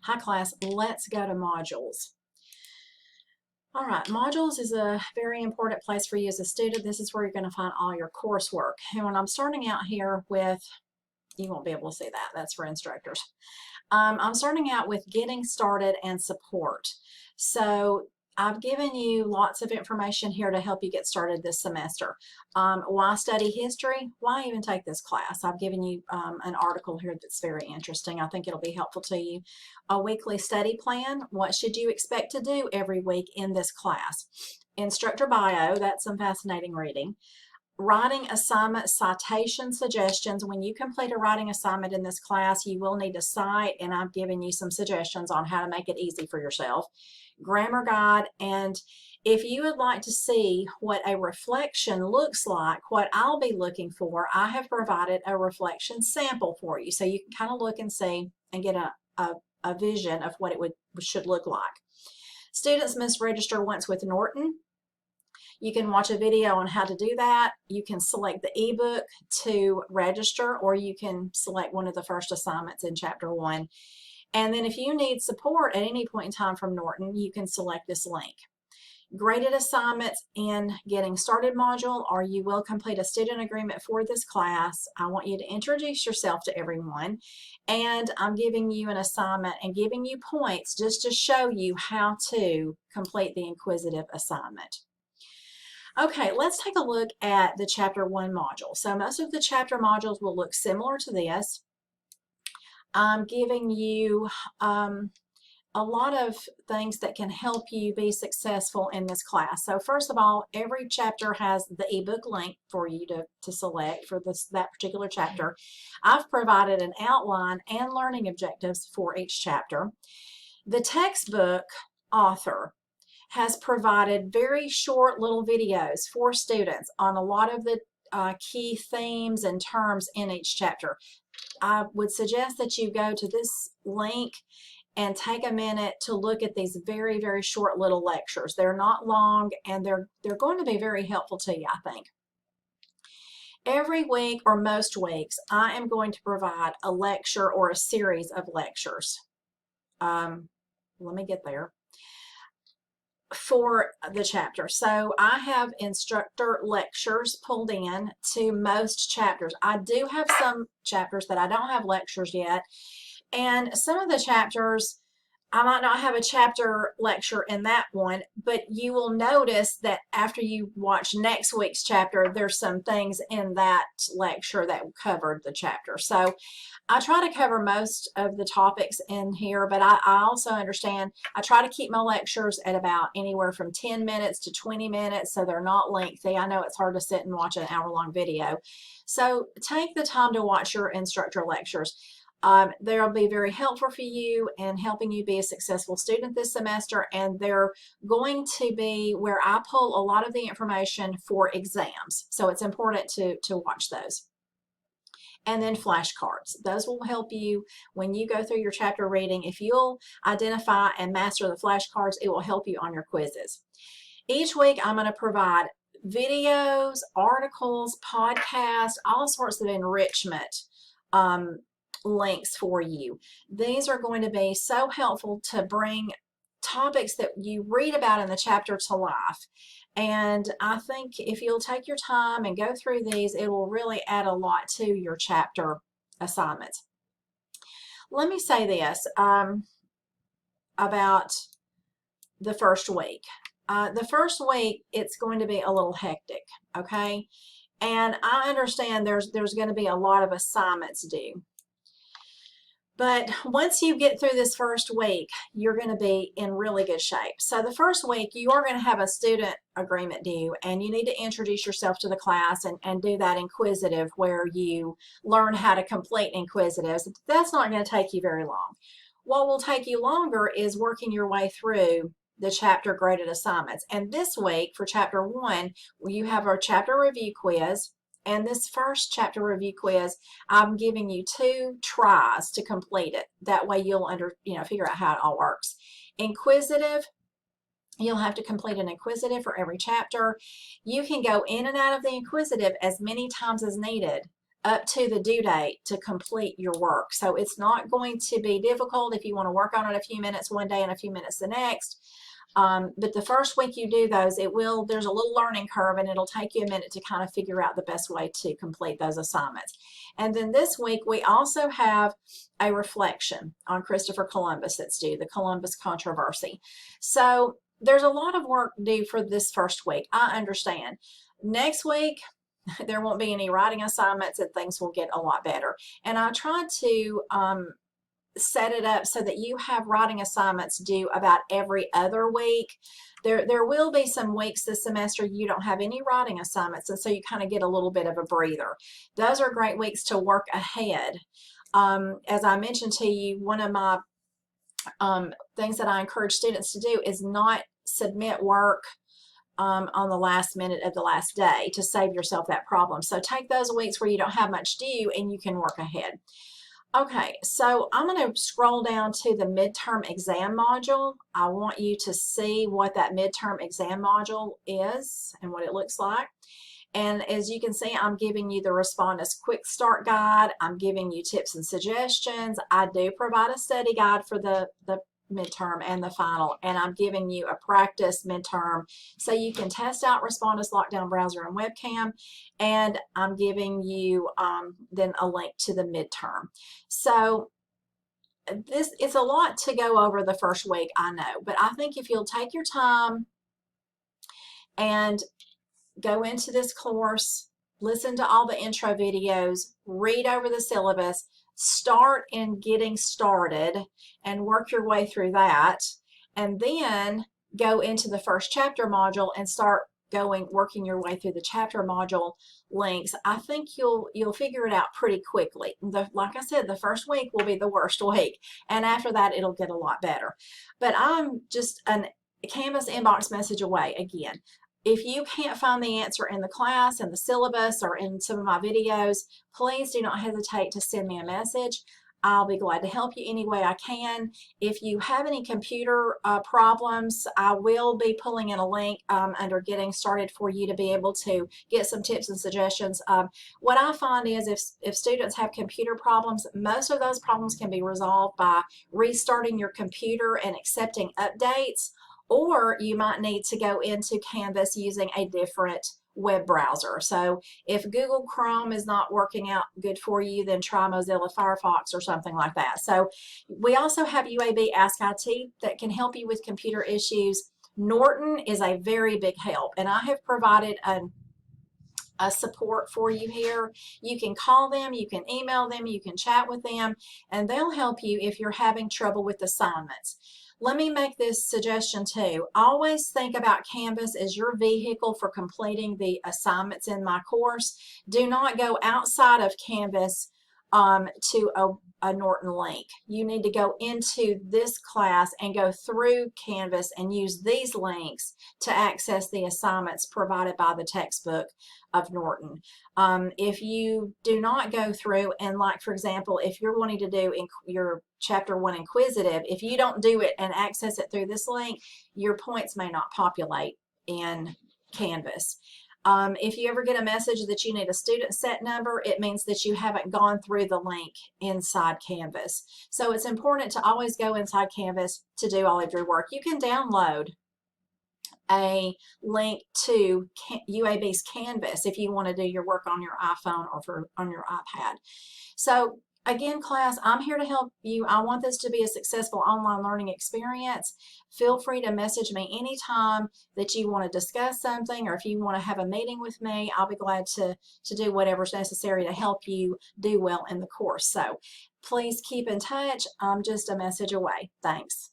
Hi class, let's go to modules. All right, modules is a very important place for you as a student. This is where you're going to find all your coursework. And when I'm starting out here with, you won't be able to see that, that's for instructors. I'm starting out with getting started and support. So I've given you lots of information here to help you get started this semester. Why study history? Why even take this class? I've given you an article here that's very interesting. I think it'll be helpful to you. A weekly study plan. What should you expect to do every week in this class? Instructor bio, that's some fascinating reading. Writing assignment citation suggestions. When you complete a writing assignment in this class, you will need to cite, and I've given you some suggestions on how to make it easy for yourself. Grammar guide, and if you would like to see what a reflection looks like, what I'll be looking for, I have provided a reflection sample for you so you can kind of look and see and get a vision of what it should look like. Students must register once with Norton. You can watch a video on how to do that. You can select the ebook to register, or you can select one of the first assignments in chapter 1. And then if you need support at any point in time from Norton, you can select this link. Graded assignments in Getting Started module, or you will complete a student agreement for this class. I want you to introduce yourself to everyone, and I'm giving you an assignment and giving you points just to show you how to complete the inquisitive assignment. Okay, let's take a look at the chapter 1 module. So most of the chapter modules will look similar to this. I'm giving you a lot of things that can help you be successful in this class. So first of all, every chapter has the ebook link for you to select for that particular chapter. I've provided an outline and learning objectives for each chapter. The textbook author has provided very short little videos for students on a lot of the key themes and terms in each chapter. I would suggest that you go to this link and take a minute to look at these very, very short little lectures. They're not long, and they're going to be very helpful to you, I think. Every week or most weeks, I am going to provide a lecture or a series of lectures. Let me get there. For the chapter. So I have instructor lectures pulled in to most chapters. I do have some chapters that I don't have lectures yet, and some of the chapters I might not have a chapter lecture in that one, but you will notice that after you watch next week's chapter, there's some things in that lecture that covered the chapter. So I try to cover most of the topics in here, but I also understand I try to keep my lectures at about anywhere from 10 minutes to 20 minutes, so they're not lengthy. I know it's hard to sit and watch an hour-long video. So take the time to watch your instructor lectures. They'll be very helpful for you in helping you be a successful student this semester, and they're going to be where I pull a lot of the information for exams. So it's important to watch those. And then flashcards. Those will help you when you go through your chapter reading. If you'll identify and master the flashcards, it will help you on your quizzes. Each week, I'm going to provide videos, articles, podcasts, all sorts of enrichment links for you. These are going to be so helpful to bring topics that you read about in the chapter to life. And I think if you'll take your time and go through these, it will really add a lot to your chapter assignments. Let me say this about the first week. The first week, it's going to be a little hectic, okay? And I understand there's going to be a lot of assignments due. But once you get through this first week, you're going to be in really good shape. So the first week, you are going to have a student agreement due, and you need to introduce yourself to the class and do that inquisitive where you learn how to complete inquisitives. That's not going to take you very long. What will take you longer is working your way through the chapter graded assignments. And this week, for chapter 1, you have our chapter review quiz. And this first chapter review quiz, I'm giving you 2 tries to complete it. That way you'll figure out how it all works. Inquisitive, you'll have to complete an inquisitive for every chapter. You can go in and out of the inquisitive as many times as needed up to the due date to complete your work. So it's not going to be difficult if you want to work on it a few minutes one day and a few minutes the next. But the first week you do those, there's a little learning curve, and it'll take you a minute to kind of figure out the best way to complete those assignments. And then this week we also have a reflection on Christopher Columbus that's due, the Columbus controversy. So there's a lot of work due for this first week. I understand. Next week, there won't be any writing assignments and things will get a lot better. And I tried to set it up so that you have writing assignments due about every other week. There will be some weeks this semester you don't have any writing assignments, and so you kind of get a little bit of a breather. Those are great weeks to work ahead. As I mentioned to you, one of my things that I encourage students to do is not submit work on the last minute of the last day to save yourself that problem. So take those weeks where you don't have much due and you can work ahead. Okay, so I'm going to scroll down to the midterm exam module. I want you to see what that midterm exam module is and what it looks like. And as you can see, I'm giving you the Respondus Quick Start Guide. I'm giving you tips and suggestions. I do provide a study guide for the midterm and the final, and I'm giving you a practice midterm so you can test out Respondus Lockdown Browser and Webcam, and I'm giving you then a link to the midterm. So it's a lot to go over the first week, I know, but I think if you'll take your time and go into this course, listen to all the intro videos, read over the syllabus, start in getting started and work your way through that, and then go into the first chapter module and start working your way through the chapter module links. I think you'll figure it out pretty quickly. Like I said, the first week will be the worst week, and after that it'll get a lot better. But I'm just a Canvas inbox message away again. If you can't find the answer in the class, in the syllabus, or in some of my videos, please do not hesitate to send me a message. I'll be glad to help you any way I can. If you have any computer problems, I will be pulling in a link under Getting Started for you to be able to get some tips and suggestions. What I find is if students have computer problems, most of those problems can be resolved by restarting your computer and accepting updates, or you might need to go into Canvas using a different web browser. So if Google Chrome is not working out good for you, then try Mozilla Firefox or something like that. So we also have UAB Ask IT that can help you with computer issues. Norton is a very big help, and I have provided a support for you here. You can call them, you can email them, you can chat with them, and they'll help you if you're having trouble with assignments. Let me make this suggestion too. Always think about Canvas as your vehicle for completing the assignments in my course. Do not go outside of Canvas to a Norton link. You need to go into this class and go through Canvas and use these links to access the assignments provided by the textbook of Norton. If you do not go through, and like for example, if you're wanting to do your Chapter 1 Inquisitive, if you don't do it and access it through this link, your points may not populate in Canvas. If you ever get a message that you need a student set number, it means that you haven't gone through the link inside Canvas. So it's important to always go inside Canvas to do all of your work. You can download a link to UAB's Canvas if you want to do your work on your iPhone or on your iPad. So again, class, I'm here to help you. I want this to be a successful online learning experience. Feel free to message me anytime that you want to discuss something, or if you want to have a meeting with me, I'll be glad to do whatever's necessary to help you do well in the course. So please keep in touch. I'm just a message away. Thanks.